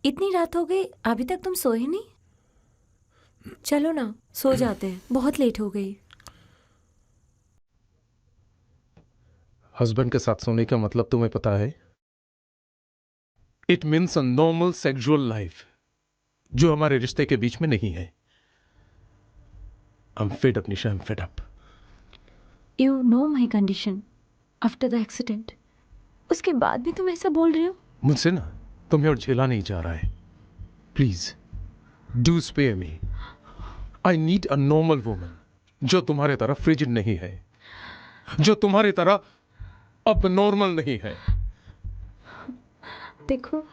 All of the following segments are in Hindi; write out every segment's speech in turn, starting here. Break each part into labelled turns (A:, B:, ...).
A: इतनी रात हो गई, अभी तक तुम सोए नहीं? चलो ना, सो जाते हैं, बहुत लेट हो गई।
B: हस्बैंड के साथ सोने का मतलब तुम्हें पता है? It means a normal sexual life जो हमारे रिश्ते के बीच में नहीं है। I'm fed up, Nisha, I'm fed up.
A: You know my condition after the accident. उसके बाद भी तुम ऐसा बोल रहे हो?
B: मुझसे ना तुम्हें और झेला नहीं जा रहा है। Please do spare me. I need a normal woman जो तुम्हारे तरह फ्रिजिड नहीं है, जो तुम्हारी तरह अब नॉर्मल नहीं है।
A: देखो,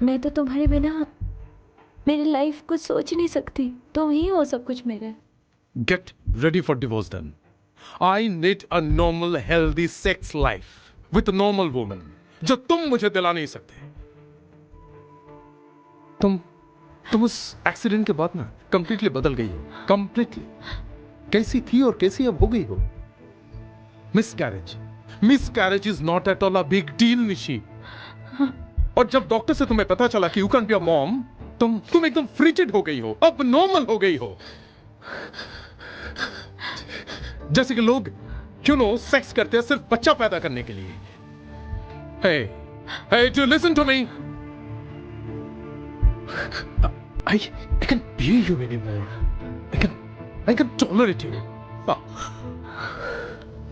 A: मैं तो तुम्हारे बिना मेरी लाइफ कुछ सोच नहीं सकती। तुम ही हो सब कुछ मेरे।
B: Get ready for divorce then. I need a normal healthy sex life with normal woman जो तुम मुझे दिला नहीं सकते। तुम उस एक्सीडेंट के बाद ना कंप्लीटली बदल गई हो, कंप्लीटली। कैसी थी और कैसी अब हो गई हो। Miscarriage is not at all a big deal, Nishi. और जब डॉक्टर से तुम्हें पता चला कि you can be a mom, तुम एकदम फ्रिजिड हो गई हो, अब नॉर्मल हो गई हो। जैसे कि लोग सेक्स करते हैं सिर्फ बच्चा पैदा करने के लिए। Hey hey do listen to me. I I can bear you anymore. I can tolerate you. Oh,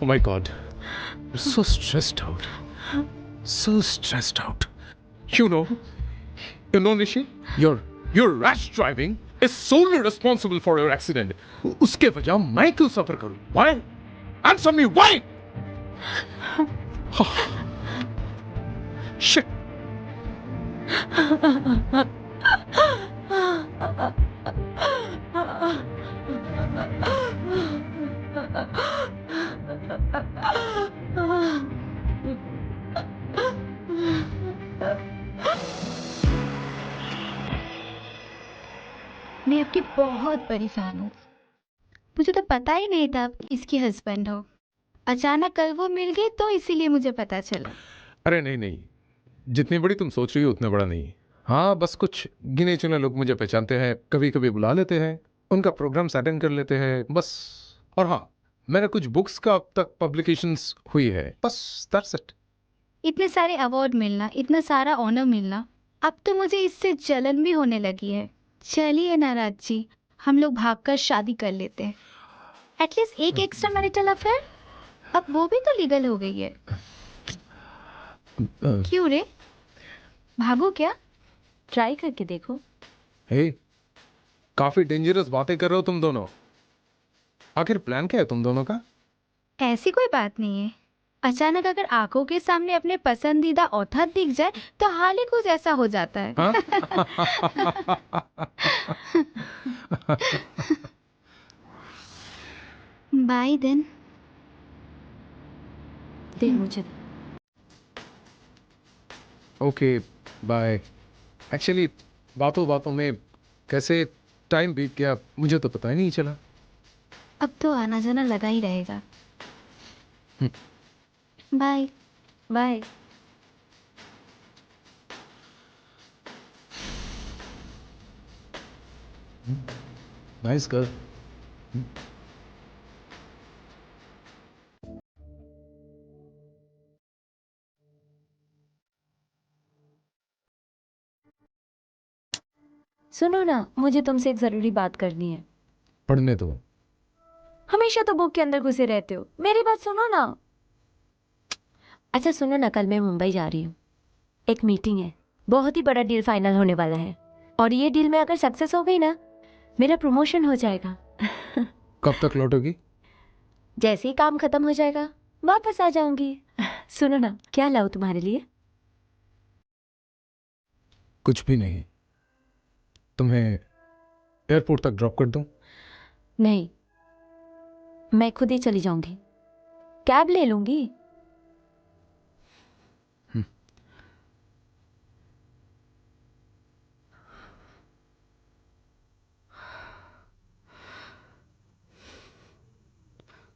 B: oh my God, you're so stressed out. So stressed out. You know, Nishi, your rash driving is solely responsible for your accident. उसके वजह मैं क्यों सफर करूं? Why? Answer me. Why? Shit.
C: मैं आपकी बहुत बड़ी फैन हूँ। मुझे तो पता ही नहीं था आप इसकी हस्बैंड हो। अचानक कल वो मिल गई तो इसीलिए मुझे पता चला।
B: अरे नहीं नहीं, जितनी बड़ी तुम सोच रही हो उतना बड़ा नहीं। हाँ, बस कुछ गिने चुने लोग मुझे पहचानते हैं, कभी कभी बुला लेते हैं, उनका प्रोग्राम्स अटेंड कर लेते हैं, बस। और हाँ, मैंने कुछ बुक्स का अब तक पब्लिकेशंस हुई है, बस दैट्स इट।
C: इतने सारे अवार्ड मिलना, इतना सारा ऑनर मिलना, अब तो मुझे इससे जलन भी होने लगी है। चलिए नाराज जी, हम लोग भागकर शादी कर लेते हैं। एटलीस्ट एक एक्स्ट्रा मैरिटल अफेयर, अब वो भी तो लीगल हो गई है। क्यों रे, भागो क्या?
A: ट्राई करके देखो।
B: हे, काफी डेंजरस बातें कर रहे हो तुम दोनों। आखिर प्लान क्या है तुम दोनों का?
C: ऐसी कोई बात नहीं है। अचानक अगर आंखों के सामने अपने पसंदीदा औरत दिख जाए तो हाल ही कुछ ऐसा हो जाता है।
B: हाँ?
C: Bye then.
A: दे मुझे।
B: Okay, bye. एक्चुअली बातों बातों में कैसे टाइम बीत गया मुझे तो पता ही नहीं चला।
C: अब तो आना जाना लगा ही रहेगा। बाय।
A: बाय।
B: Nice girl.
A: सुनो ना, मुझे तुमसे एक जरूरी बात करनी है।
B: पढ़ने दो।
A: हमेशा तो बुक के अंदर घुसे रहते हो, मेरी बात सुनो ना। अच्छा सुनो ना, कल मैं मुंबई जा रही हूँ। एक मीटिंग है, बहुत ही बड़ा डील फाइनल होने वाला है। और ये डील में अगर सक्सेस हो गई ना, मेरा प्रमोशन हो जाएगा।
B: कब तक लौटोगी?
A: जैसे ही काम खत्म हो जाएगा वापस आ जाऊंगी। सुनो ना, क्या लाऊं तुम्हारे लिए?
B: कुछ भी नहीं। तुम्हें एयरपोर्ट तक ड्रॉप कर दूं?
A: नहीं, मैं खुद ही चली जाऊंगी, कैब ले लूंगी।